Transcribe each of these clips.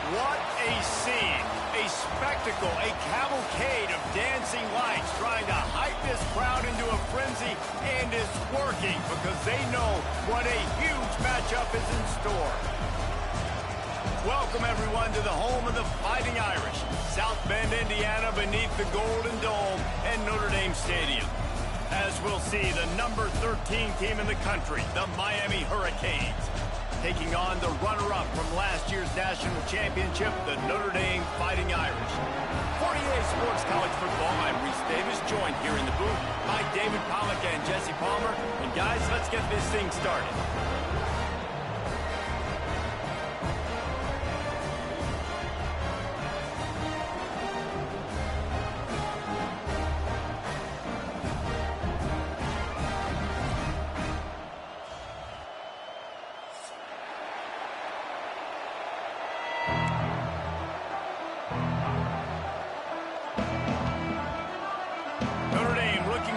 What a scene, a spectacle, a cavalcade of dancing lights trying to hype this crowd into a frenzy, and it's working because they know what a huge matchup is in store. Welcome, everyone, to the home of the Fighting Irish, South Bend, Indiana, beneath the Golden Dome and Notre Dame Stadium. As we'll see, the number 13 team in the country, the Miami Hurricanes, taking on the runner-up from last year's national championship, the Notre Dame Fighting Irish. 48 Sports College Football, I'm Reese Davis, joined here in the booth by David Pollack and Jesse Palmer. And guys, let's get this thing started.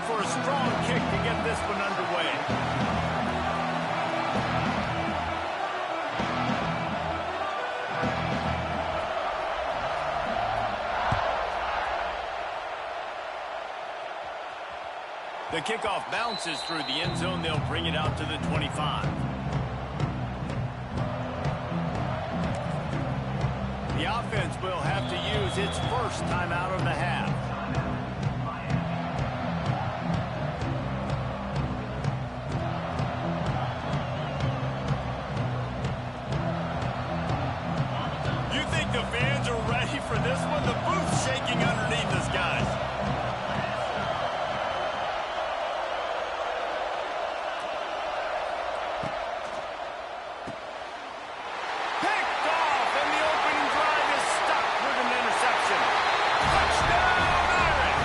For a strong kick to get this one underway. The kickoff bounces through the end zone. They'll bring it out to the 25. The offense will have to use its first timeout of the half. The fans are ready for this one. The booth's shaking underneath us, guys. Picked off, and the opening drive is stuck with an interception. Touchdown, Irish!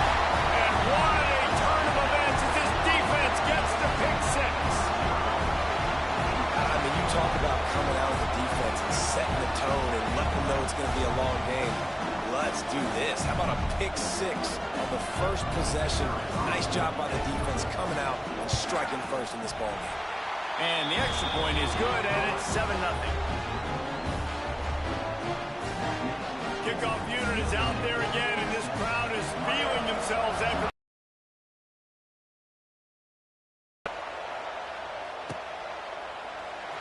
And what a turn of events as this defense gets the pick six. I mean, you talk about coming out of the defense and setting the tone and letting them know it's going to be a long game. Let's do this. How about a pick six on the first possession? Nice job by the defense coming out and striking first in this ball game. And the extra point is good, and it's 7-0. Kickoff unit is out there again, and this crowd is feeling themselves after.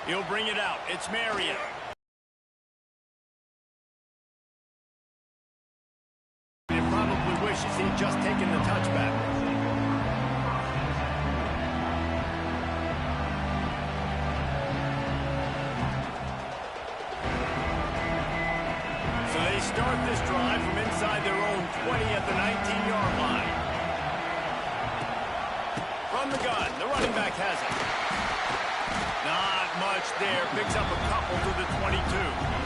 He'll bring it out. It's Marion. He probably wishes he'd just taken the touchback. So they start this drive from inside their own 20 at the 19-yard line. From the gun, the running back has it. Not much there. Picks up a couple to the 22.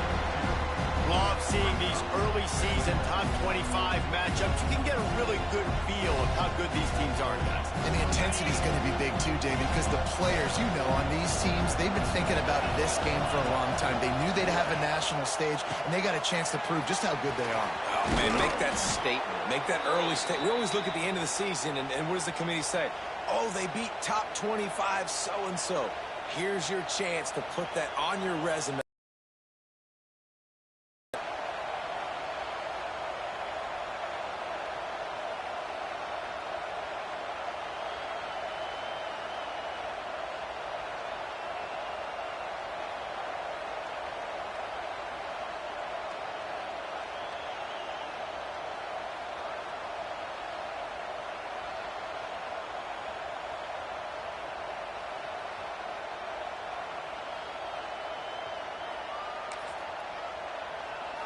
Love seeing these early season top 25 matchups. You can get a really good feel of how good these teams are, guys. And the intensity is going to be big too, David, because the players, you know, on these teams, they've been thinking about this game for a long time. They knew they'd have a national stage, and they got a chance to prove just how good they are. Oh, man, make that statement. Make that early statement. We always look at the end of the season, and what does the committee say? Oh, they beat top 25 so-and-so. Here's your chance to put that on your resume.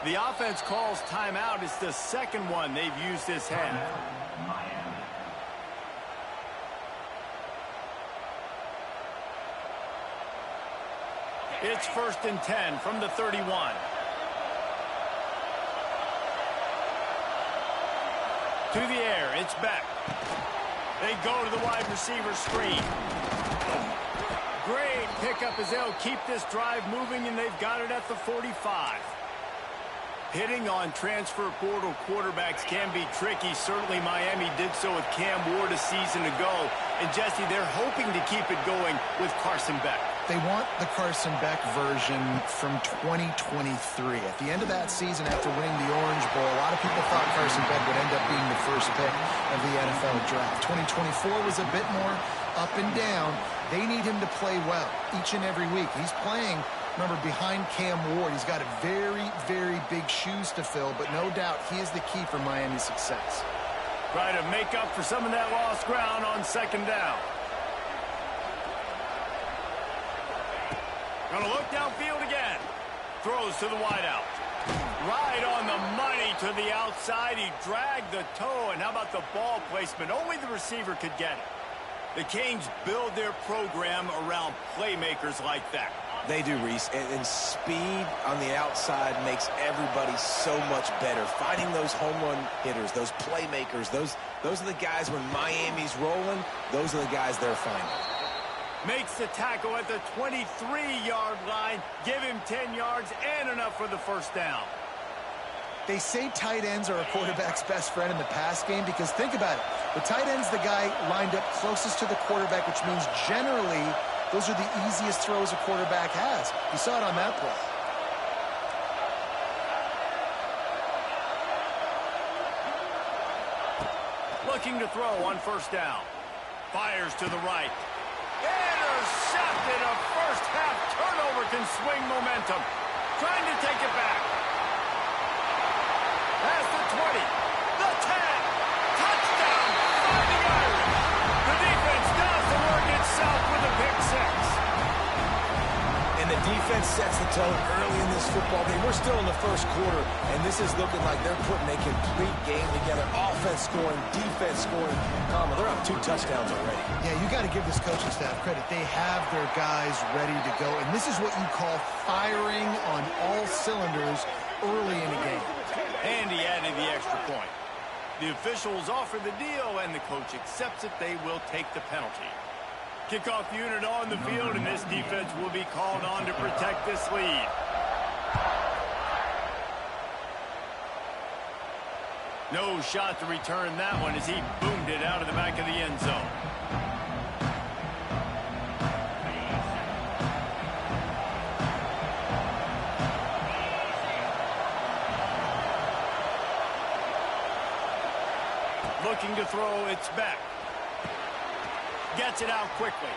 The offense calls timeout. It's the second one they've used this half. It's 1st and 10 from the 31. To the air, it's Beck. They go to the wide receiver screen. Great pickup as they'll keep this drive moving, and they've got it at the 45. Hitting on transfer portal quarterbacks can be tricky. Certainly Miami did so with Cam Ward a season ago. And Jesse, they're hoping to keep it going with Carson Beck. They want the Carson Beck version from 2023. At the end of that season, after winning the Orange Bowl, a lot of people thought Carson Beck would end up being the first pick of the NFL draft. 2024 was a bit more up and down. They need him to play well each and every week. He's playing, remember, behind Cam Ward. He's got a very, very big shoes to fill, but no doubt he is the key for Miami's success. Try to make up for some of that lost ground on second down. Gonna look downfield again. Throws to the wideout. Right on the money to the outside. He dragged the toe, and how about the ball placement? Only the receiver could get it. The Canes build their program around playmakers like that. They do, Reese, and speed on the outside makes everybody so much better. Finding those home run hitters, those playmakers, those are the guys when Miami's rolling, those are the guys they're finding. Makes the tackle at the 23-yard line. Give him 10 yards and enough for the first down. They say tight ends are a quarterback's best friend in the pass game because think about it. The tight end's the guy lined up closest to the quarterback, which means generally those are the easiest throws a quarterback has. You saw it on that play. Looking to throw on first down. Fires to the right. Intercepted. A first-half turnover can swing momentum. Trying to take it back. Past the 20. The 10. Touchdown. Fighting Irish. The defense does the work itself with a pick six. And the defense sets the tone early in this football game. We're still in the first quarter, and this is looking like they're putting a complete game together. Offense scoring, defense scoring. They're up 2 touchdowns already. Yeah, you got to give this coaching staff credit. They have their guys ready to go, and this is what you call firing on all cylinders early in a game. And he added the extra point. The officials offer the deal, and the coach accepts it. They will take the penalty. Kickoff unit on the field, and this defense will be called on to protect this lead. No shot to return that one as he boomed it out of the back of the end zone. Looking to throw, it's back. Gets it out quickly.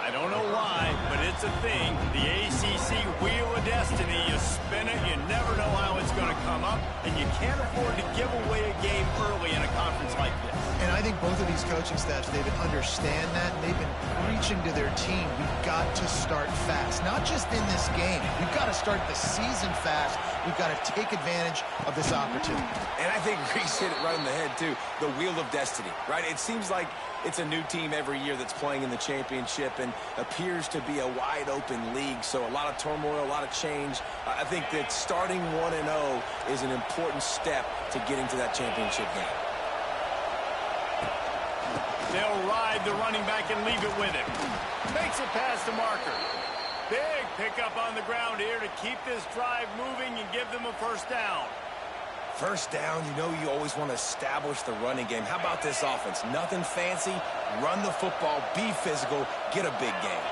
I don't know why, but it's a thing. The ACC Wheel of Destiny, you spin it, you never know how it's going to come up, and you can't afford to give away a game early in a conference like this. And I think both of these coaching staffs, David, understand that, and they've been preaching to their team, we've got to start fast. Not just in this game. We've got to start the season fast. We've got to take advantage of this opportunity. And I think Reese hit it right on the head, too. The Wheel of Destiny, right? It seems like it's a new team every year that's playing in the championship and appears to be a wide-open league. So a lot of turmoil, a lot of change. I think that starting 1-0 is an important step to getting to that championship game. They'll ride the running back and leave it with him. Makes it past the marker. Big pickup on the ground here to keep this drive moving and give them a first down. First down, you know you always want to establish the running game. How about this offense? Nothing fancy. Run the football, be physical, get a big game.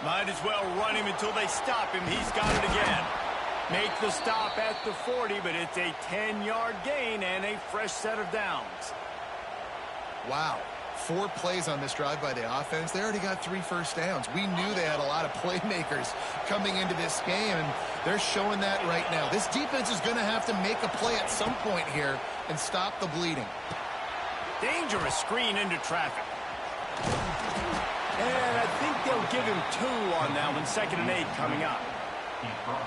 Might as well run him until they stop him. He's got it again. Make the stop at the 40, but it's a 10-yard gain and a fresh set of downs. Wow. 4 plays on this drive by the offense. They already got 3 first downs. We knew they had a lot of playmakers coming into this game, and they're showing that right now. This defense is going to have to make a play at some point here and stop the bleeding. Dangerous screen into traffic. And I think they'll give him 2 on that one. 2nd and 8 coming up.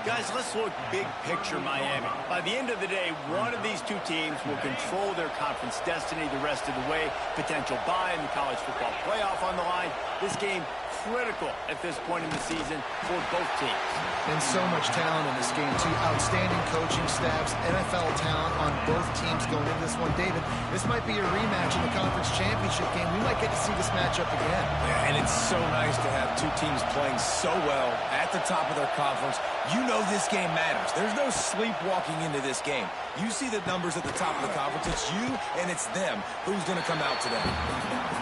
Guys, let's look big picture Miami. By the end of the day, one of these 2 teams will control their conference destiny the rest of the way. Potential bye in the college football playoff on the line. This game critical at this point in the season for both teams. And so much talent in this game, too. Outstanding coaching staffs, NFL talent on both teams going into this one. David, this might be a rematch in the conference championship game. We might get to see this matchup again. Yeah, and it's so nice to have two teams playing so well at the top of their conference. You know this game matters. There's no sleepwalking into this game. You see the numbers at the top of the conference. It's you and it's them. Who's going to come out today?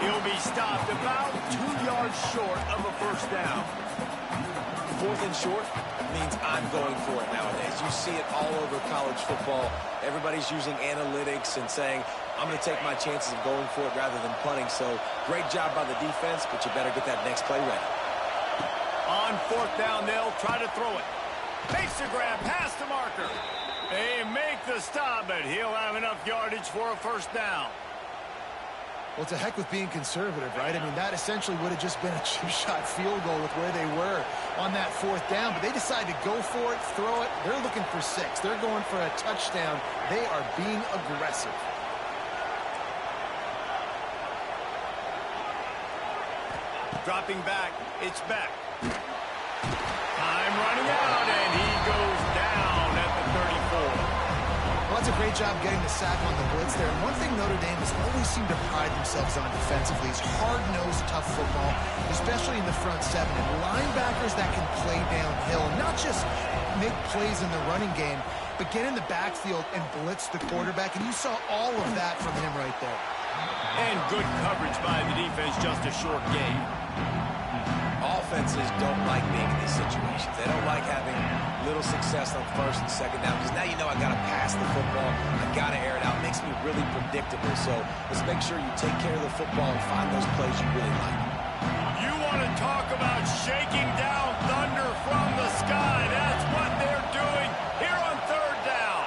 He'll be stopped about 2 yards short of a first down. 4th and short means I'm going for it nowadays. You see it all over college football. Everybody's using analytics and saying, I'm going to take my chances of going for it rather than punting. So great job by the defense, but you better get that next play ready. On 4th down, they'll try to throw it. Makes the grab past the marker. They make the stop, but he'll have enough yardage for a first down. Well, to heck with being conservative, right? I mean, that essentially would have just been a two-shot field goal with where they were on that 4th down. But they decided to go for it, throw it. They're looking for 6. They're going for a touchdown. They are being aggressive. Dropping back, it's back. Time running out, and he goes down at the 34. Well, that's a great job getting the sack on the blitz there. And one thing Notre Dame has always seemed to pride themselves on defensively is hard-nosed, tough football, especially in the front 7. And linebackers that can play downhill, not just make plays in the running game, but get in the backfield and blitz the quarterback. And you saw all of that from him right there. And good coverage by the defense, just a short gain. Offenses don't like being in these situations. They don't like having little success on 1st and 2nd down because now you know I got to pass the football. I got to air it out. It makes me really predictable. So let's make sure you take care of the football and find those plays you really like. You want to talk about shaking down thunder from the sky. That's what they're doing here on 3rd down.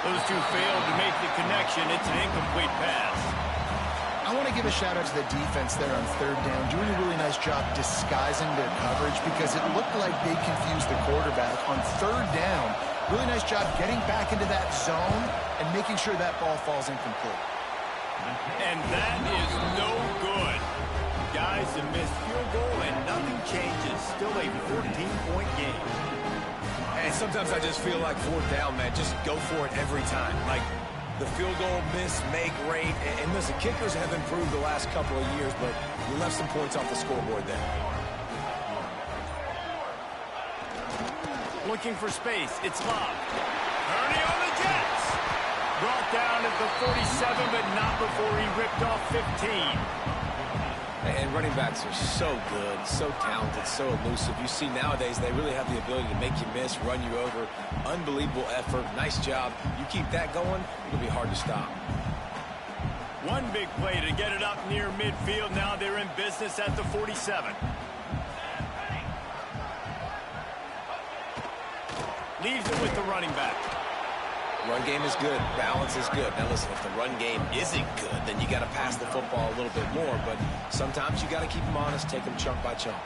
Those two failed to make the connection. It's an incomplete pass. I want to give a shout-out to the defense there on 3rd down, doing a really nice job disguising their coverage because it looked like they confused the quarterback. On 3rd down, really nice job getting back into that zone and making sure that ball falls incomplete. And that is no good. Guys, a missed field goal and nothing changes. Still a 14-point game. And sometimes I just feel like 4th down, man, just go for it every time. Like, the field goal miss, make rate. And listen, kickers have improved the last couple of years, but you left some points off the scoreboard there. Looking for space. It's Love. Ernie on the Jets. Brought down at the 47, but not before he ripped off 15. And running backs are so good, so talented, so elusive. You see nowadays they really have the ability to make you miss, run you over. Unbelievable effort. Nice job. You keep that going, it'll be hard to stop. One big play to get it up near midfield. Now they're in business at the 47. Leaves it with the running back. Run game is good. Balance is good. Now, listen, if the run game isn't good, then you got to pass the football a little bit more. But sometimes you got to keep them honest, take them chunk by chunk.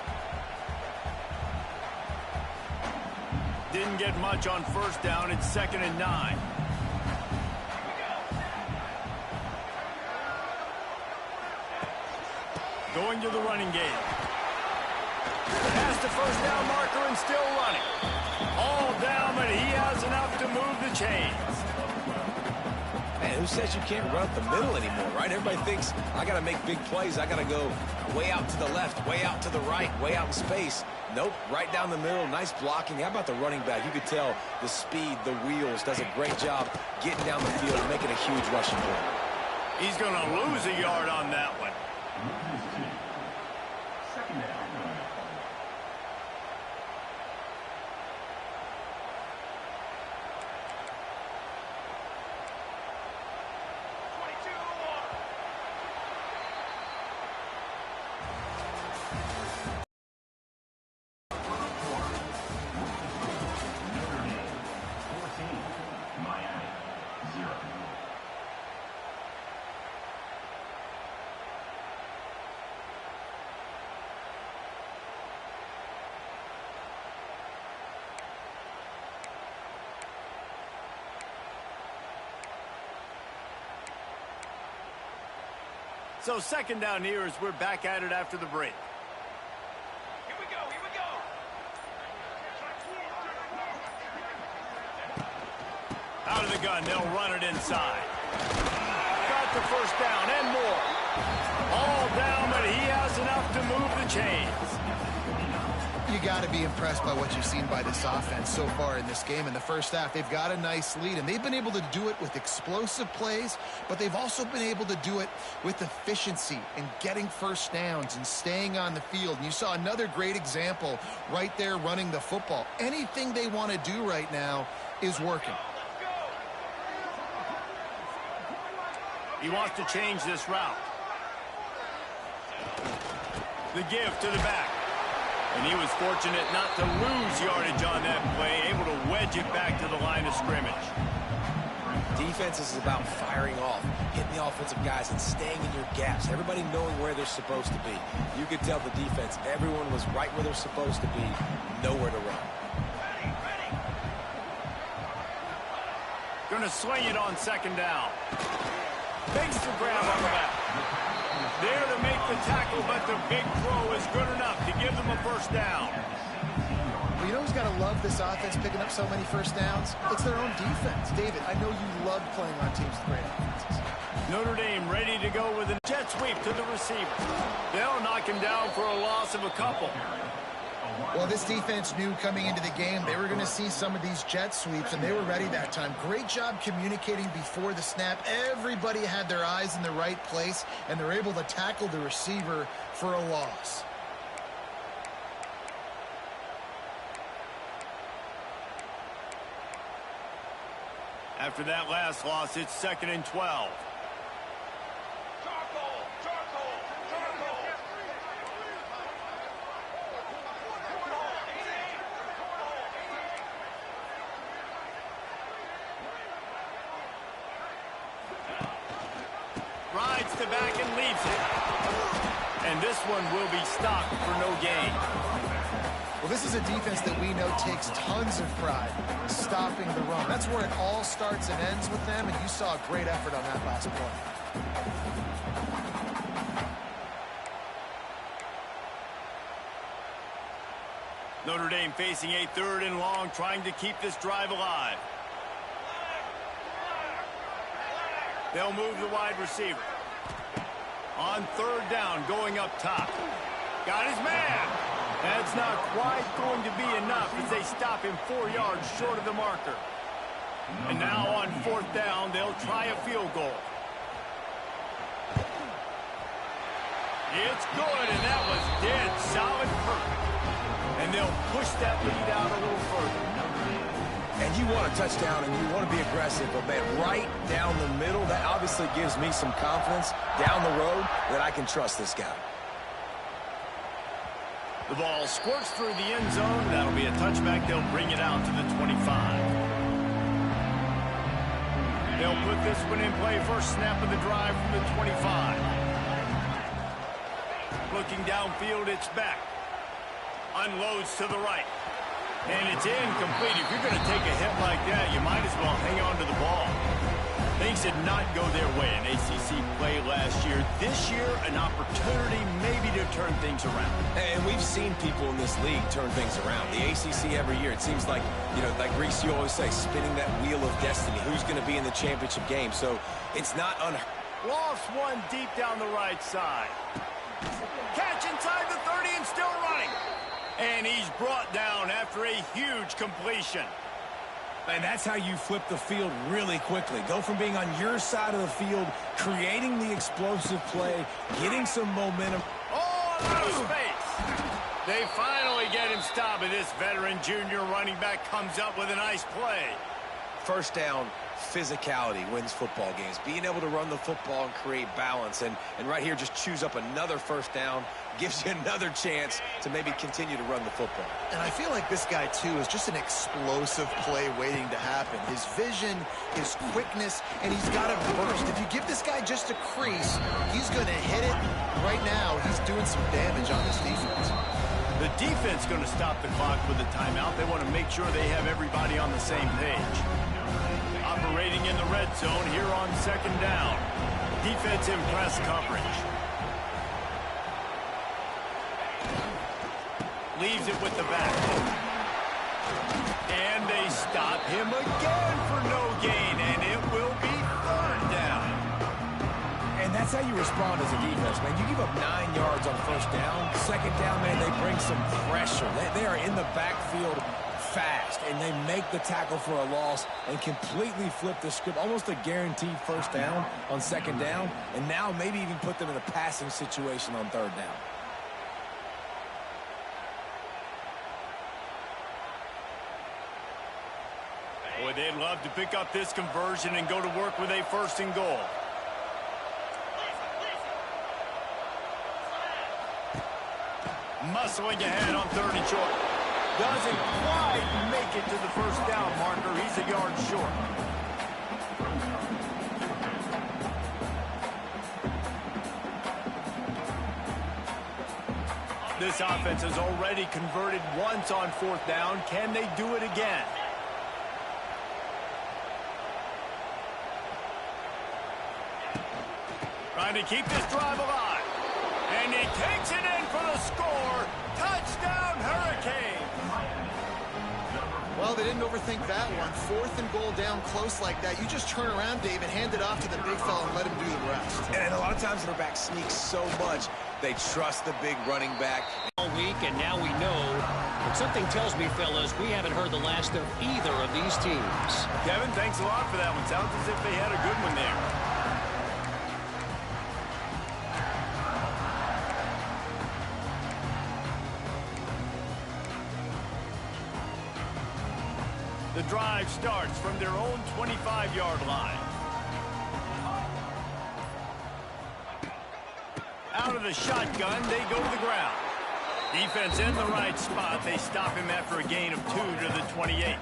Didn't get much on 1st down. It's 2nd and 9. Going to the running game. Past the 1st down marker and still running. All down, but he has enough to move the chains. Man, who says you can't run up the middle anymore, right? Everybody thinks I got to make big plays. I got to go way out to the left, way out to the right, way out in space. Nope, right down the middle. Nice blocking. How about the running back? You could tell the speed, the wheels, does a great job getting down the field and making a huge rushing play. He's going to lose a yard on that one. So 2nd down here as we're back at it after the break. Here we go, here we go. Out of the gun, they'll run it inside. Got the 1st down and more. You got to be impressed by what you've seen by this offense so far in this game. In the first half, they've got a nice lead, and they've been able to do it with explosive plays, but they've also been able to do it with efficiency and getting first downs and staying on the field. And you saw another great example right there running the football. Anything they want to do right now is working. He wants to change this route. The give to the back. And he was fortunate not to lose yardage on that play, able to wedge it back to the line of scrimmage. Defense is about firing off, hitting the offensive guys, and staying in your gaps. Everybody knowing where they're supposed to be. You could tell the defense, everyone was right where they're supposed to be, nowhere to run. Going to swing it on second down. Makes the grab on the back. There to make the tackle, but the big throw is good enough to give them a first down. Well, you know who's got to love this offense picking up so many first downs? It's their own defense. David, I know you love playing on teams with great offenses. Notre Dame ready to go with a jet sweep to the receiver. They'll knock him down for a loss of a couple. Well, this defense knew coming into the game they were going to see some of these jet sweeps, and they were ready that time. Great job communicating before the snap. Everybody had their eyes in the right place, and they're able to tackle the receiver for a loss. After that last loss, it's 2nd and 12. Rides the back and leaves it. And this one will be stopped for no gain. Well, this is a defense that we know takes tons of pride in stopping the run. That's where it all starts and ends with them, and you saw a great effort on that last play. Notre Dame facing a 3rd and long, trying to keep this drive alive. They'll move the wide receiver. On 3rd down, going up top. Got his man. That's not quite going to be enough as they stop him 4 yards short of the marker. And now on 4th down, they'll try a field goal. It's good, and that was dead solid perfect. And they'll push that lead out a little further. And you want a touchdown and you want to be aggressive, but man, right down the middle, that obviously gives me some confidence down the road that I can trust this guy. The ball squirts through the end zone. That'll be a touchback. They'll bring it out to the 25. They'll put this one in play. First snap of the drive from the 25. Looking downfield, it's back. Unloads to the right. And it's incomplete. If you're going to take a hit like that, you might as well hang on to the ball. Things did not go their way in ACC play last year. This year, an opportunity maybe to turn things around. And we've seen people in this league turn things around. The ACC every year, it seems like, you know, like Reese, you always say, spinning that wheel of destiny. Who's going to be in the championship game? So it's not Lost one deep down the right side. Catch inside the 30 and still running. And he's brought down after a huge completion. And that's how you flip the field really quickly. Go from being on your side of the field, creating the explosive play, getting some momentum. Oh, a lot of space. They finally get him stopped, and this veteran junior running back comes up with a nice play. First down, physicality wins football games. Being able to run the football and create balance. And right here, just choose up another first down. Gives you another chance to maybe continue to run the football. And I feel like this guy, too, is just an explosive play waiting to happen. His vision, his quickness, and he's got a burst. If you give this guy just a crease, he's going to hit it. Right now, he's doing some damage on this defense. The defense going to stop the clock with a timeout. They want to make sure they have everybody on the same page. Operating in the red zone here on 2nd down. Defense in press coverage. Leaves it with the back. And they stop him again for no gain, and it will be 3rd down. And That's how you respond as a defense, man. You give up 9 yards on first down. Second down, man, they bring some pressure. They are in the backfield fast, and they make the tackle for a loss and completely flip the script. Almost a guaranteed first down on second down, and now maybe even put them in a passing situation on third down. Boy, they'd love to pick up this conversion and go to work with a first and goal. Muscling ahead on third and short. Doesn't quite make it to the first down marker. He's a yard short. This offense has already converted once on fourth down. Can they do it again? Trying to keep this drive alive. And he takes it in for the score. Touchdown, Hurricane. Well, they didn't overthink that one. Fourth and goal down close like that. You just turn around, David, hand it off to the big fella and let him do the rest. And a lot of times their back sneaks so much, they trust the big running back. All week, and now we know. But something tells me, fellas, we haven't heard the last of either of these teams. Kevin, thanks a lot for that one. Sounds as if they had a good one there. The drive starts from their own 25-yard line. Out of the shotgun, they go to the ground. Defense in the right spot. They stop him after a gain of 2 to the 28.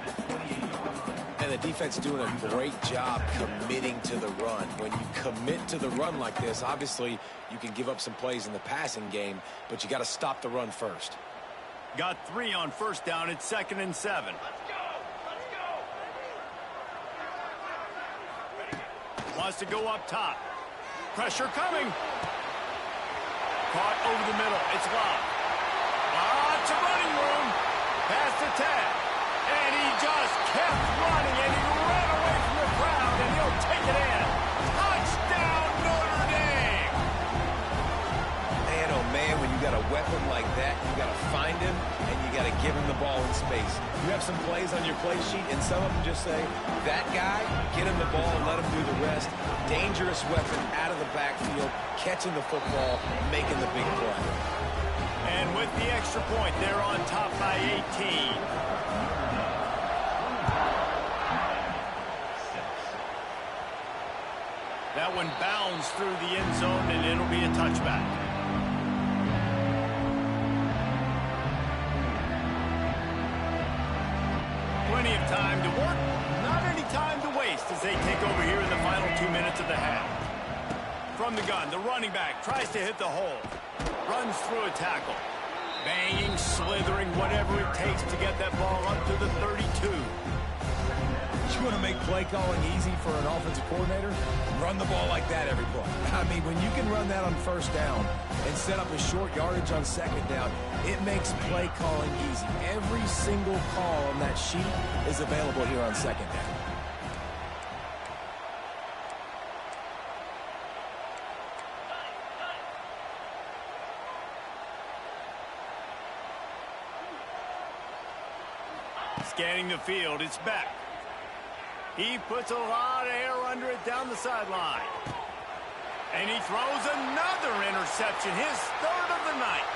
And the defense doing a great job committing to the run. When you commit to the run like this, obviously you can give up some plays in the passing game, but you got to stop the run first. Got 3 on first down. It's 2nd and 7. Wants to go up top. Pressure coming. Caught over the middle. It's locked. Lots of running room. Past the tag. And he just kept running, and he ran away from the crowd, and he'll take it in. Touchdown, Notre Dame. Man, oh man, when you got a weapon like that, you got to find him, and you got to give him the ball in space. You have some plays on your play sheet, and some of them just say, that guy, get him the ball and let him do the rest. Dangerous weapon out of the backfield, catching the football, making the big play. And with the extra point, they're on top by 18. That one bounds through the end zone, and it'll be a touchback. Plenty of time to work, not any time to waste as they take over here in the final 2 minutes of the half. From the gun, the running back tries to hit the hole. Runs through a tackle. Banging, slithering, whatever it takes to get that ball up to the 32. You want to make play calling easy for an offensive coordinator? Run the ball like that every play. I mean, when you can run that on first down and set up a short yardage on second down, it makes play calling easy. Every single call on that sheet is available here on second down. Scanning the field, it's back. He puts a lot of air under it down the sideline. And he throws another interception, his third of the night.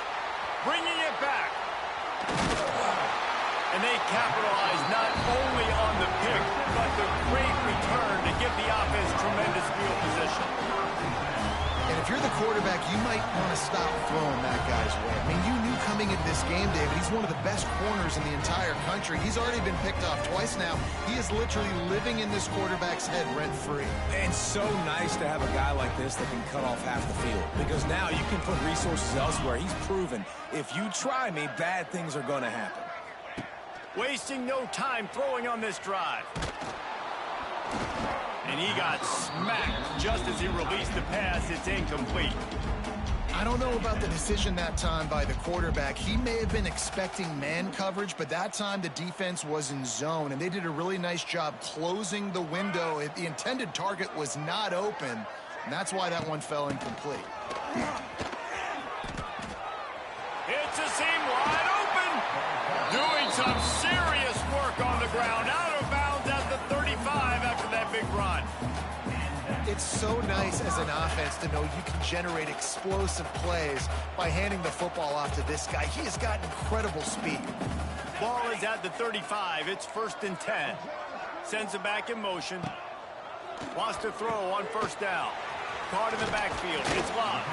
Bringing it back. And they capitalize not only on the pick, but the great return to give the offense tremendous field position. And if you're the quarterback, you might want to stop throwing that guy's way. I mean, you knew coming into this game, David, he's one of the best corners in the entire country. He's already been picked off twice now. He is literally living in this quarterback's head rent-free. And so nice to have a guy like this that can cut off half the field. Because now you can put resources elsewhere. He's proven, if you try me, bad things are going to happen. Wasting no time throwing on this drive. And he got smacked just as he released the pass. It's incomplete. I don't know about the decision that time by the quarterback. He may have been expecting man coverage, but that time the defense was in zone, and they did a really nice job closing the window. The intended target was not open, And that's why that one fell incomplete. It's a seam wide open. Doing some serious work on the ground. Out of bounds at the 35 after that big run. It's so nice as an offense to know you can generate explosive plays by handing the football off to this guy. He has got incredible speed. Ball is at the 35. It's 1st and 10. Sends it back in motion. Wants to throw on 1st down. Caught in the backfield. It's locked.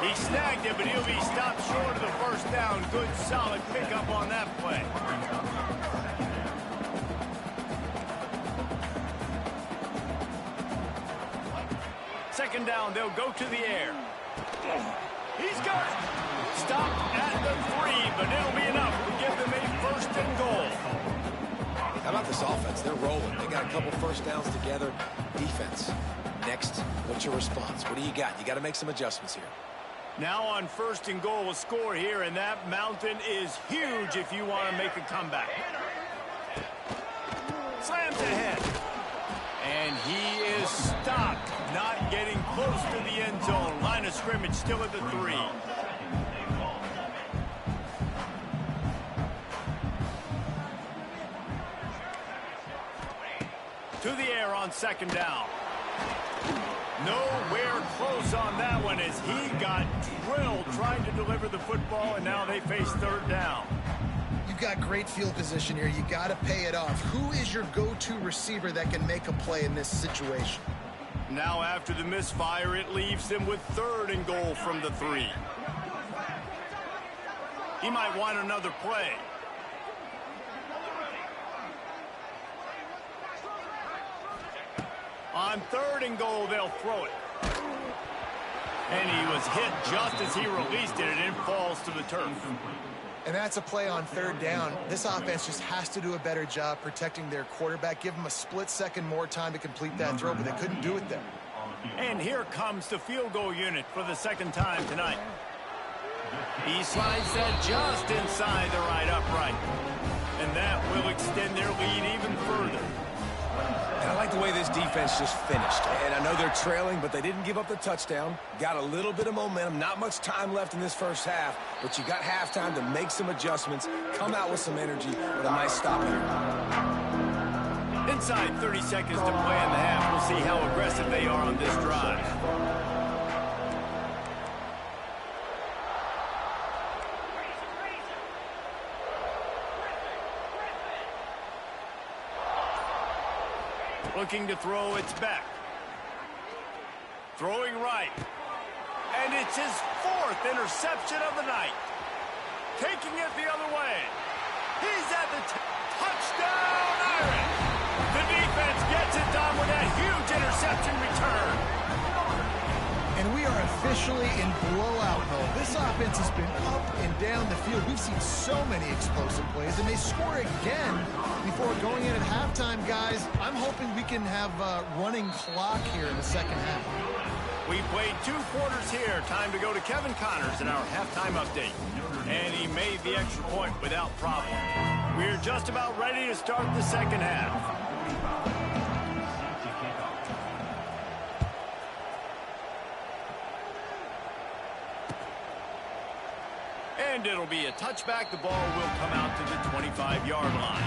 He snagged it, but he'll be stopped short of the 1st down. Good, solid pickup on that play. Second down, they'll go to the air. He's got it. Stopped at the 3, but it'll be enough to give them a 1st and goal. How about this offense? They're rolling. They got a couple 1st downs together. Defense. Next, what's your response? What do you got? You got to make some adjustments here. Now on 1st and goal, a score here, and that mountain is huge if you want to make a comeback. Slams ahead. And he is stopped, not getting close to the end zone. Line of scrimmage still at the 3. To the air on 2nd down. Nowhere close on that one as he got drilled trying to deliver the football, and now they face 3rd down. You've got great field position here. You got to pay it off. Who is your go-to receiver that can make a play in this situation? Now after the misfire, it leaves them with 3rd and goal from the 3. He might want another play. On 3rd and goal, they'll throw it. And he was hit just as he released it, and it falls to the turf. And that's a play on 3rd down. This offense just has to do a better job protecting their quarterback. Give them a split second more time to complete that throw, but they couldn't do it there. And here comes the field goal unit for the 2nd time tonight. He slides that just inside the right upright. And that will extend their lead even further. And I like the way this defense just finished. And I know they're trailing, but they didn't give up the touchdown. Got a little bit of momentum. Not much time left in this 1st half, but you got halftime to make some adjustments, come out with some energy with a nice stop here. Inside 30 seconds to play in the half. We'll see how aggressive they are on this drive. Looking to throw, it's back. Throwing right. And it's his 4th interception of the night. Taking it the other way. He's at the touchdown, Irish. The defense gets it done with that huge interception return. And we are officially in blowout mode. This offense has been up and down the field. We've seen so many explosive plays, and they score again before going in at halftime, guys. I'm hoping we can have a running clock here in the 2nd half. We played 2 quarters here. Time to go to Kevin Connors in our halftime update. And he made the extra point without problem. We're just about ready to start the 2nd half. And it'll be a touchback. The ball will come out to the 25-yard line.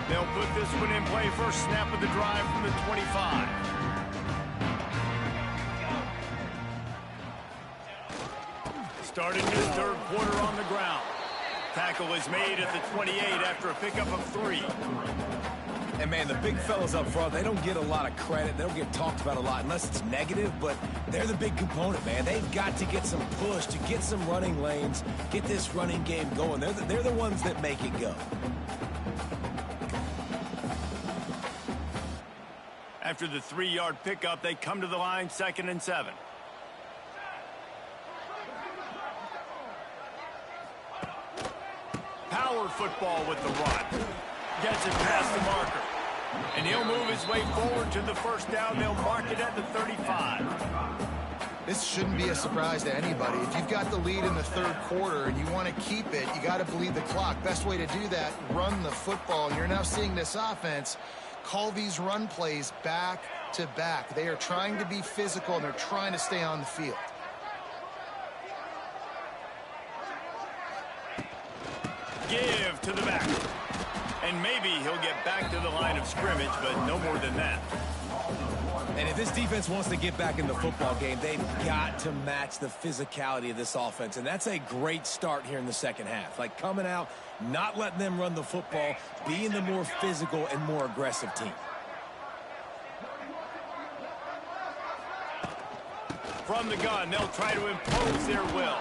They'll put this one in play. First snap of the drive from the 25. Starting his 3rd quarter on the ground. Tackle is made at the 28 after a pickup of 3. And, man, the big fellas up front, they don't get a lot of credit. They don't get talked about a lot unless it's negative, but they're the big component, man. They've got to get some push, to get some running lanes, get this running game going. They're the ones that make it go. After the 3-yard pickup, they come to the line, 2nd and 7. Power football with the run. Gets it past the marker. And he'll move his way forward to the 1st down. They'll mark it at the 35. This shouldn't be a surprise to anybody. If you've got the lead in the third quarter and you want to keep it, you got to bleed the clock. Best way to do that, run the football. And you're now seeing this offense call these run plays back to back. They are trying to be physical, and they're trying to stay on the field. Give to the back. And maybe he'll get back to the line of scrimmage, but no more than that. And if this defense wants to get back in the football game, they've got to match the physicality of this offense. And that's a great start here in the second half. Like coming out, not letting them run the football, being the more physical and more aggressive team. From the gun, they'll try to impose their will.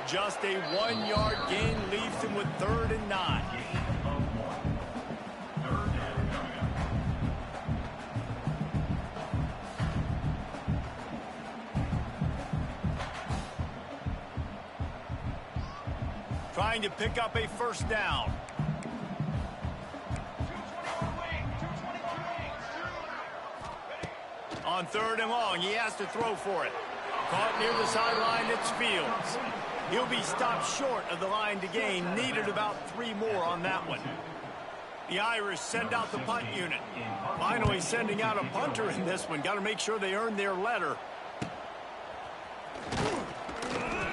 Just a 1-yard gain leaves them with 3rd and 9. Trying to pick up a first down. On 3rd and long, he has to throw for it. Caught near the sideline, it's Fields. He'll be stopped short of the line to gain. Needed about 3 more on that one. The Irish send out the punt unit. Finally sending out a punter in this one. Got to make sure they earn their letter.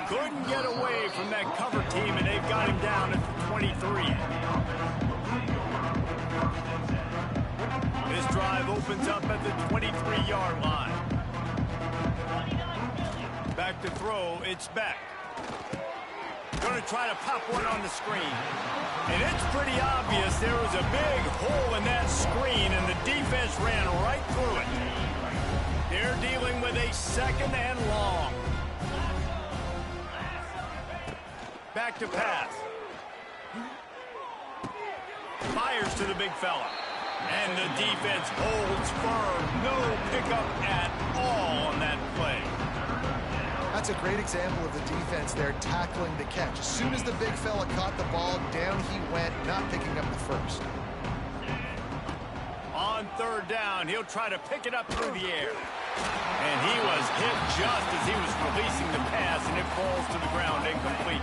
Couldn't get away from that cover team, and they've got him down at the 23. This drive opens up at the 23-yard line. Back to throw, it's Beck. Going to try to pop one on the screen. And it's pretty obvious there was a big hole in that screen, and the defense ran right through it. They're dealing with a 2nd and long. Back to pass. Fires to the big fella. And the defense holds firm. No pickup at all on that play. That's a great example of the defense there tackling the catch. As soon as the big fella caught the ball, down he went, not picking up the first. On 3rd down, he'll try to pick it up through the air. And he was hit just as he was releasing the pass, and it falls to the ground incomplete.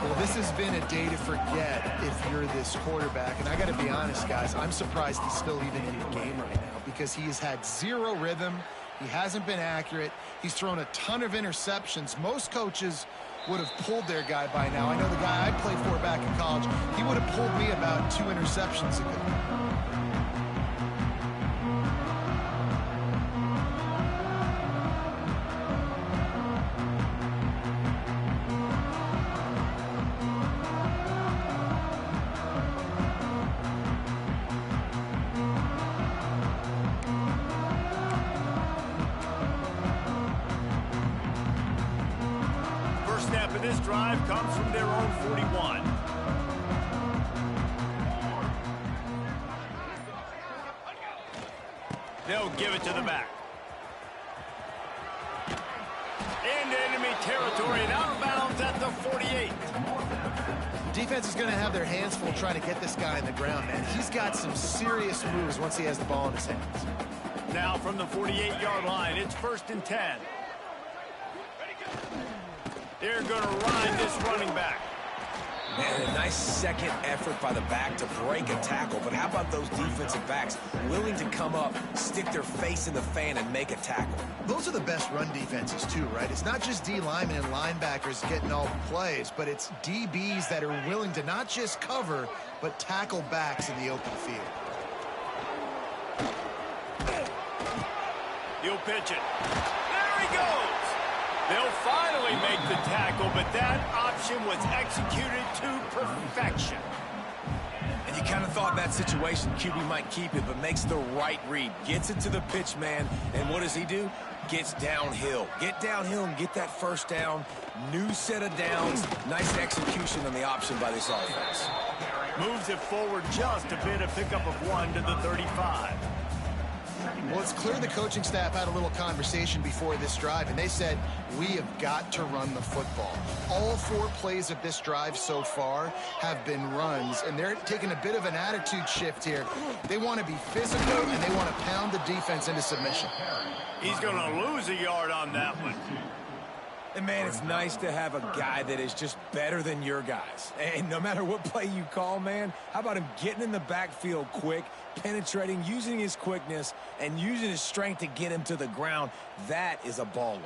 Well, this has been a day to forget if you're this quarterback. And I got to be honest, guys, I'm surprised he's still even in the game right now because he has had 0 rhythm. He hasn't been accurate. He's thrown a ton of interceptions. Most coaches would have pulled their guy by now. I know the guy I played for back in college, he would have pulled me about 2 interceptions ago. This drive comes from their own 41. They'll give it to the back. Into enemy territory and out of bounds at the 48. Defense is going to have their hands full trying to get this guy in the ground, man. He's got some serious moves once he has the ball in his hands. Now from the 48-yard line, it's 1st and 10. They're going to ride this running back. Man, a nice second effort by the back to break a tackle. But how about those defensive backs willing to come up, stick their face in the fan, and make a tackle? Those are the best run defenses, too, right? It's not just D linemen and linebackers getting all the plays, but it's DBs that are willing to not just cover, but tackle backs in the open field. He'll pitch it. There he goes. They'll finally make the tackle, but that option was executed to perfection. And you kind of thought in that situation QB might keep it, but makes the right read. Gets it to the pitch man, and what does he do? Gets downhill. Get downhill and get that first down. New set of downs. Nice execution on the option by this offense. Moves it forward just a bit, a pickup of 1 to the 35. Well, it's clear the coaching staff had a little conversation before this drive, and they said, we have got to run the football. All 4 plays of this drive so far have been runs, and they're taking a bit of an attitude shift here. They want to be physical, and they want to pound the defense into submission. He's going to lose a yard on that one. And, man, it's nice to have a guy that is just better than your guys. And no matter what play you call, man, how about him getting in the backfield quick, penetrating, using his quickness, and using his strength to get him to the ground? That is a baller.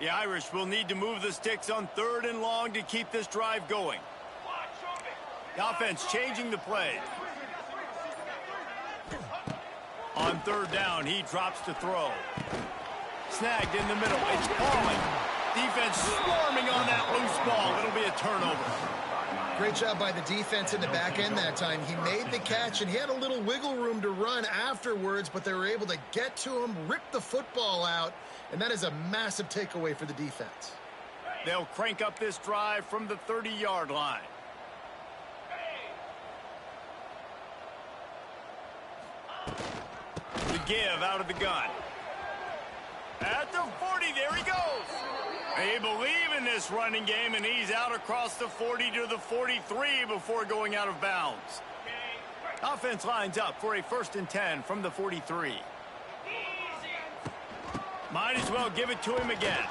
The Irish will need to move the sticks on 3rd and long to keep this drive going. The offense changing the play. On 3rd down, he drops to throw. Snagged in the middle. It's falling. Defense swarming on that loose ball. It'll be a turnover. Great job by the defense in the back end that time. He made the catch, and he had a little wiggle room to run afterwards, but they were able to get to him, rip the football out, and that is a massive takeaway for the defense. They'll crank up this drive from the 30-yard line. The give out of the gun. At the 40, there he goes. They believe in this running game, and he's out across the 40 to the 43 before going out of bounds. Offense lines up for a 1st and 10 from the 43. Might as well give it to him again.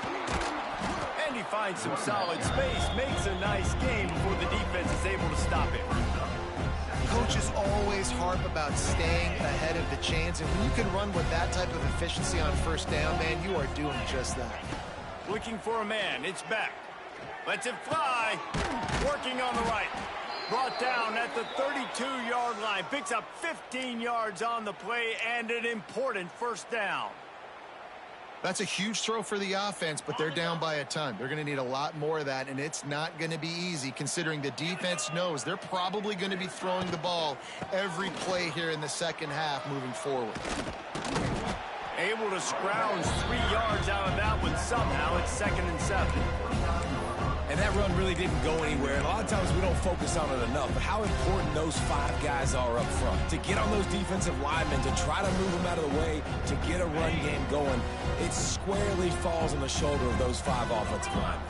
And he finds some solid space, makes a nice game before the defense is able to stop him. Coaches always harp about staying ahead of the chains, and when you can run with that type of efficiency on 1st down, man, you are doing just that. Looking for a man. It's back. Lets it fly. Working on the right. Brought down at the 32-yard line. Picks up 15 yards on the play and an important 1st down. That's a huge throw for the offense, but they're down by a ton. They're going to need a lot more of that, and it's not going to be easy considering the defense knows they're probably going to be throwing the ball every play here in the 2nd half moving forward. Able to scrounge 3 yards out of that one somehow. It's 2nd and 7. And that run really didn't go anywhere. And a lot of times we don't focus on it enough. But how important those 5 guys are up front. To get on those defensive linemen, to try to move them out of the way, to get a run game going, it squarely falls on the shoulder of those 5 offensive linemen.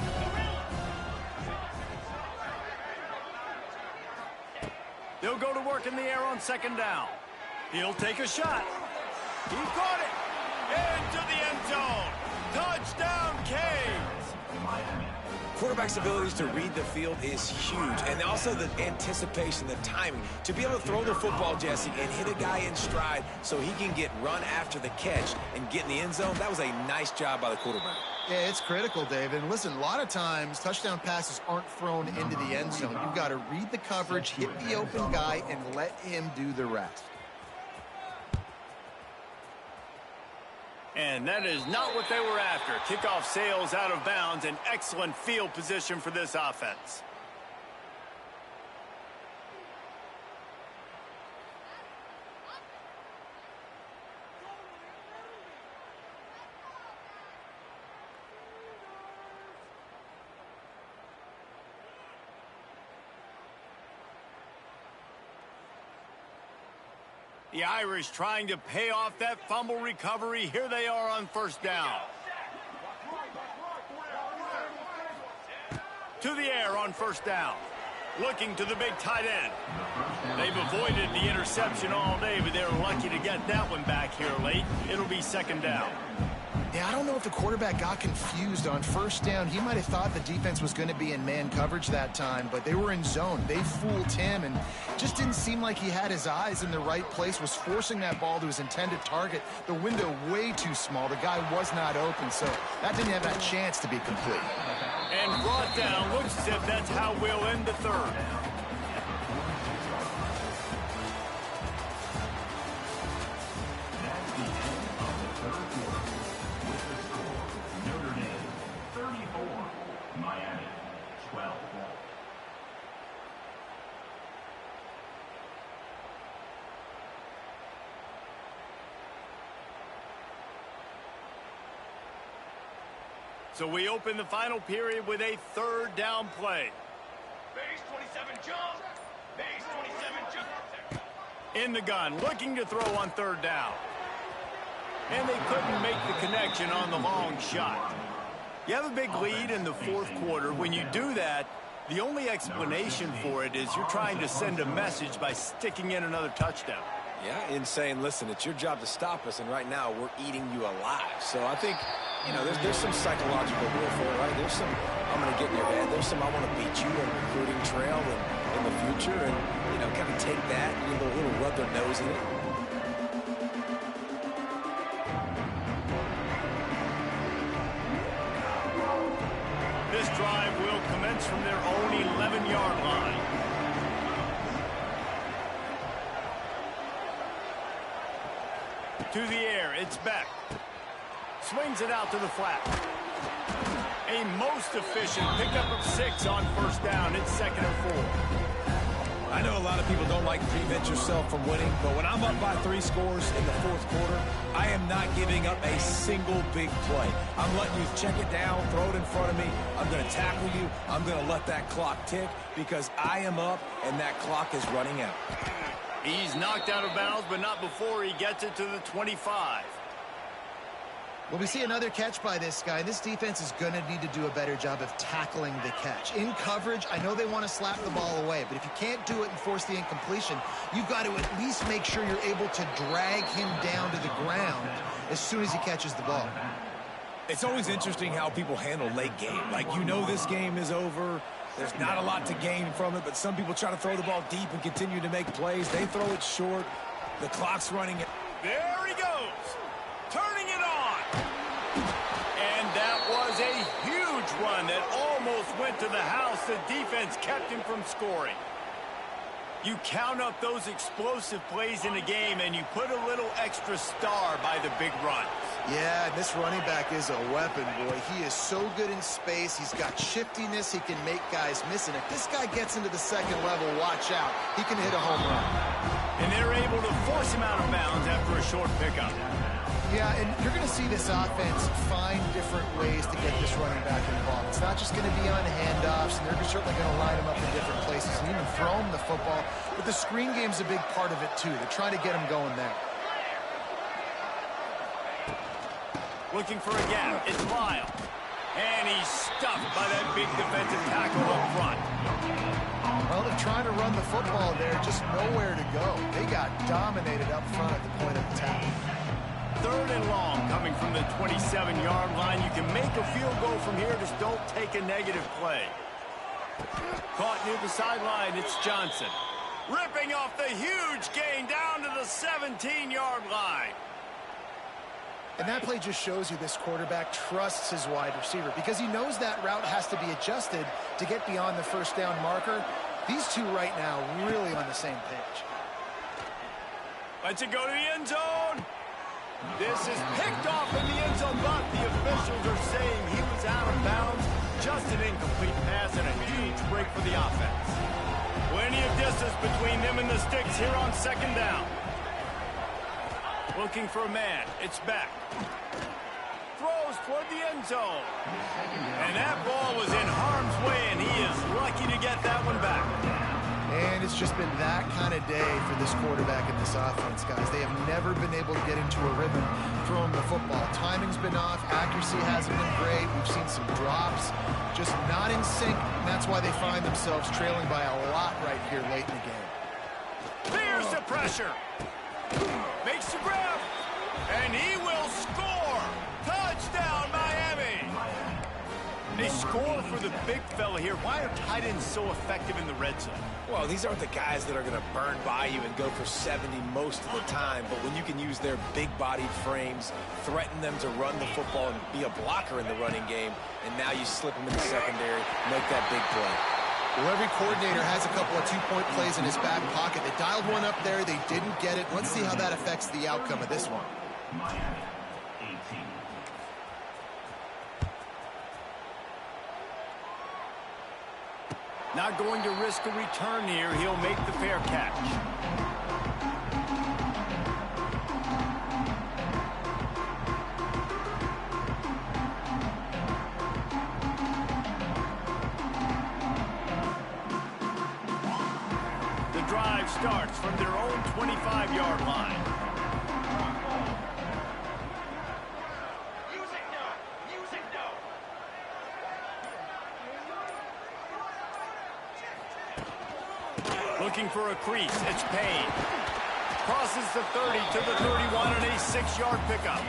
They'll go to work in the air on 2nd down. He'll take a shot. He caught it. Into the end zone. Touchdown, Canes. Quarterback's abilities to read the field is huge, and also the anticipation, the timing. To be able to throw the football, Jesse, and hit a guy in stride so he can get run after the catch and get in the end zone, that was a nice job by the quarterback. Yeah, it's critical, David. And listen, a lot of times touchdown passes aren't thrown into the end zone. You've got to read the coverage, hit the open guy, and let him do the rest. And that is not what they were after. Kickoff sails out of bounds. An excellent field position for this offense. The Irish trying to pay off that fumble recovery. Here they are on 1st down. To the air on 1st down. Looking to the big tight end. They've avoided the interception all day, but they're lucky to get that one back here late. It'll be 2nd down. Yeah, I don't know if the quarterback got confused on 1st down. He might have thought the defense was going to be in man coverage that time, but they were in zone. They fooled him and just didn't seem like he had his eyes in the right place, was forcing that ball to his intended target. The window way too small. The guy was not open, so that didn't have that chance to be complete. And brought down. Looks as if that's how we'll end the 3rd. So we open the final period with a third down play. Base 27 jump. Base 27 jump. In the gun, looking to throw on third down. And they couldn't make the connection on the long shot. You have a big lead in the fourth quarter. When you do that, the only explanation for it is you're trying to send a message by sticking in another touchdown. Yeah, in saying, listen, it's your job to stop us, and right now we're eating you alive. So I think, you know, there's some psychological warfare, right? There's some, I'm going to get in your head. There's some, I want to beat you on the recruiting trail and in the future, and, you know, kind of take that and a little rub their nose in it. This drive will commence from their own 11-yard line. To the air, it's Beck. Swings it out to the flat. A most efficient pickup of 6 on first down. It's 2nd and 4. I know a lot of people don't like to prevent yourself from winning, but when I'm up by 3 scores in the fourth quarter, I am not giving up a single big play. I'm letting you check it down, throw it in front of me. I'm going to tackle you. I'm going to let that clock tick because I am up and that clock is running out. He's knocked out of bounds, but not before he gets it to the 25. Well, we see another catch by this guy. This defense is going to need to do a better job of tackling the catch. In coverage, I know they want to slap the ball away, but if you can't do it and force the incompletion, you've got to at least make sure you're able to drag him down to the ground as soon as he catches the ball. It's always interesting how people handle late game. Like, you know this game is over. There's not a lot to gain from it, but some people try to throw the ball deep and continue to make plays. They throw it short. The clock's running. There he goes. Turning it on. And that was a huge run that almost went to the house. The defense kept him from scoring. You count up those explosive plays in the game, and you put a little extra star by the big runs. Yeah, this running back is a weapon, boy. He is so good in space. He's got shiftiness. He can make guys miss. And if this guy gets into the second level, watch out. He can hit a home run. And they're able to force him out of bounds after a short pickup. Yeah, and you're going to see this offense find different ways to get this running back involved. It's not just going to be on handoffs, and they're certainly going to line him up in different places and even throw him the football. But the screen game's a big part of it, too. They're trying to get him going there. Looking for a gap. It's Lyle. And he's stuffed by that big defensive tackle up front. Well, they're trying to run the football there, just nowhere to go. They got dominated up front at the point of attack. 3rd and long coming from the 27-yard line. You can make a field goal from here, just don't take a negative play. Caught near the sideline, it's Johnson. Ripping off the huge gain down to the 17-yard line. And that play just shows you this quarterback trusts his wide receiver because he knows that route has to be adjusted to get beyond the first down marker. These two right now really on the same page. Lets it go to the end zone. This is picked off in the end zone, but the officials are saying he was out of bounds. Just an incomplete pass and a huge break for the offense. Plenty of distance between them and the sticks here on 2nd down. Looking for a man. It's back. Throws toward the end zone. And that ball was in harm's way, and he is lucky to get that one back. And it's just been that kind of day for this quarterback and this offense, guys. They have never been able to get into a rhythm throwing the football. Timing's been off. Accuracy hasn't been great. We've seen some drops. Just not in sync, and that's why they find themselves trailing by a lot right here late in the game. There's the pressure. Makes the grab. And he will score. Touchdown, Miami. They score for the big fella here. Why are tight ends so effective in the red zone? Well, these aren't the guys that are going to burn by you and go for 70 most of the time, but when you can use their big-bodied frames, threaten them to run the football and be a blocker in the running game, and now you slip them in the secondary, make that big play. Well, every coordinator has a couple of two-point plays in his back pocket. They dialed one up there. They didn't get it. Let's see how that affects the outcome of this one. Not going to risk a return here. He'll make the fair catch. drive starts from their own 25-yard line. Music note! Music note! Looking for a crease. It's Payne. Crosses the 30 to the 31 and a 6-yard pickup.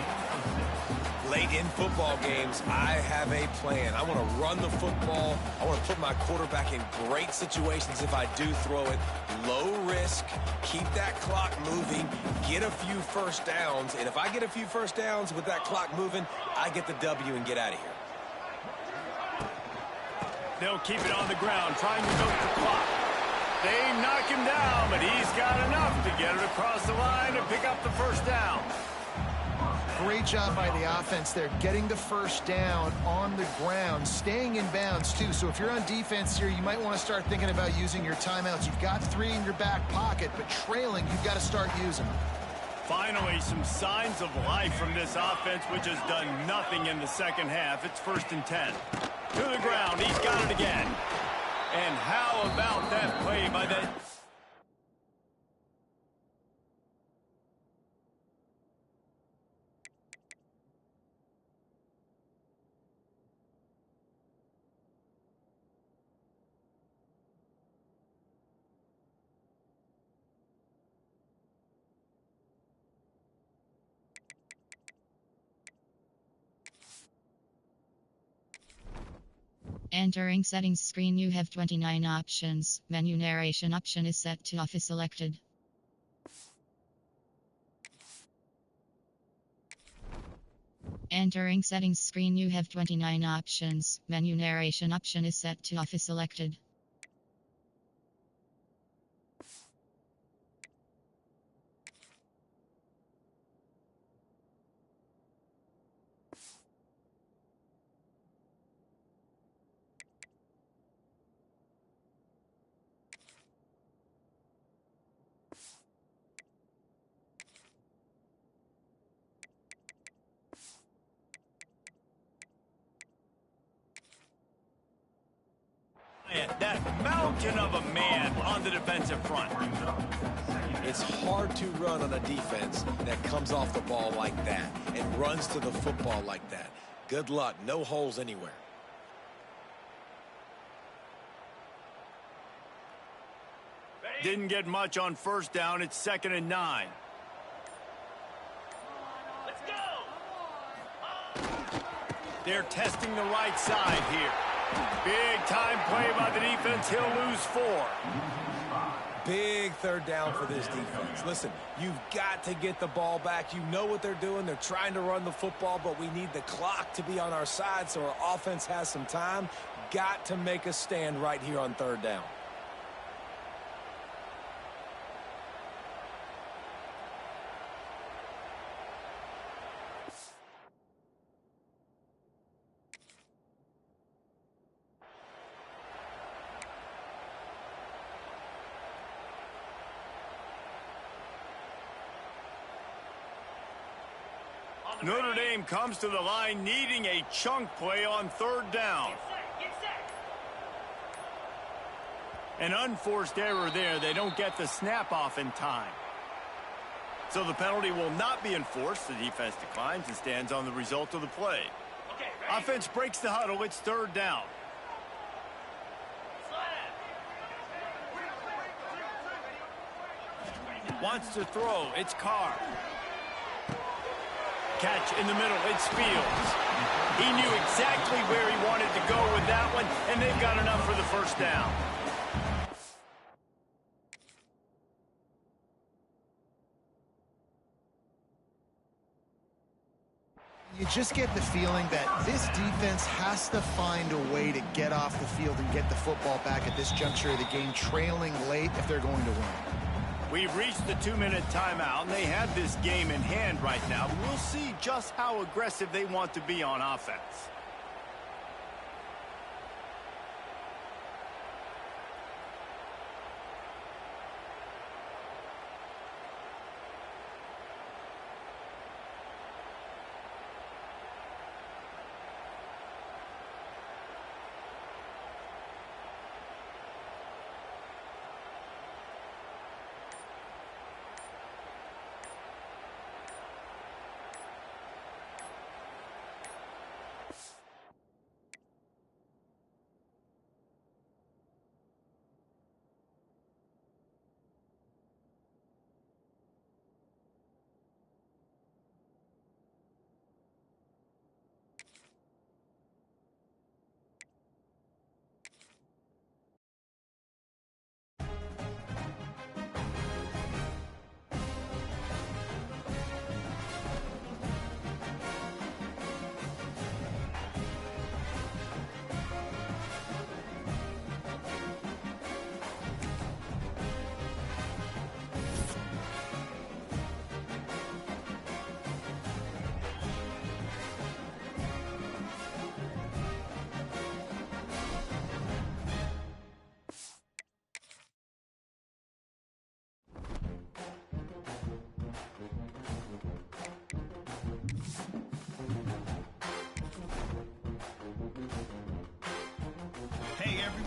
Late in football games, I have a plan. I want to run the football. I want to put my quarterback in great situations if I do throw it. Low risk, keep that clock moving, get a few first downs. And if I get a few first downs with that clock moving, I get the W and get out of here. They'll keep it on the ground, trying to milk the clock. They knock him down, but he's got enough to get it across the line and pick up the first down. Great job by the offense there, getting the first down on the ground, staying in bounds too. So if you're on defense here, you might want to start thinking about using your timeouts. You've got 3 in your back pocket, but trailing, you've got to start using them. Finally, some signs of life from this offense, which has done nothing in the second half. It's 1st and 10. To the ground, he's got it again. And how about that play by that... Entering settings screen, you have 29 options. Menu narration option is set to off is selected. Entering settings screen, you have 29 options. Menu narration option is set to off is selected. That mountain of a man on the defensive front. It's hard to run on a defense that comes off the ball like that and runs to the football like that. Good luck. No holes anywhere. Didn't get much on first down. It's 2nd and 9. Let's go! They're testing the right side here. Big time play by the defense. He'll lose 4. Big 3rd down for this defense. Listen, you've got to get the ball back. You know what they're doing. They're trying to run the football, but we need the clock to be on our side so our offense has some time. Got to make a stand right here on 3rd down. Notre Dame comes to the line needing a chunk play on 3rd down. Get set! An unforced error there. They don't get the snap off in time. So the penalty will not be enforced. The defense declines and stands on the result of the play. Okay, ready? Offense breaks the huddle. It's 3rd down. Wants to throw. It's Carr. Catch in the middle. It's Fields. He knew exactly where he wanted to go with that one, and they've got enough for the first down. You just get the feeling that this defense has to find a way to get off the field and get the football back at this juncture of the game, trailing late if they're going to win. We've reached the 2-minute timeout, and they have this game in hand right now. We'll see just how aggressive they want to be on offense.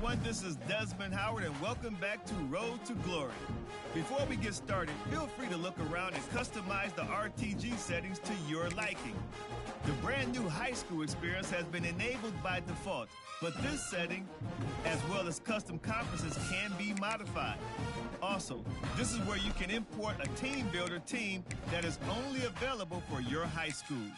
everyone, this is Desmond Howard, and welcome back to Road to Glory. Before we get started, feel free to look around and customize the RTG settings to your liking. The brand new high school experience has been enabled by default, but this setting, as well as custom conferences, can be modified. Also, this is where you can import a team builder team that is only available for your high school.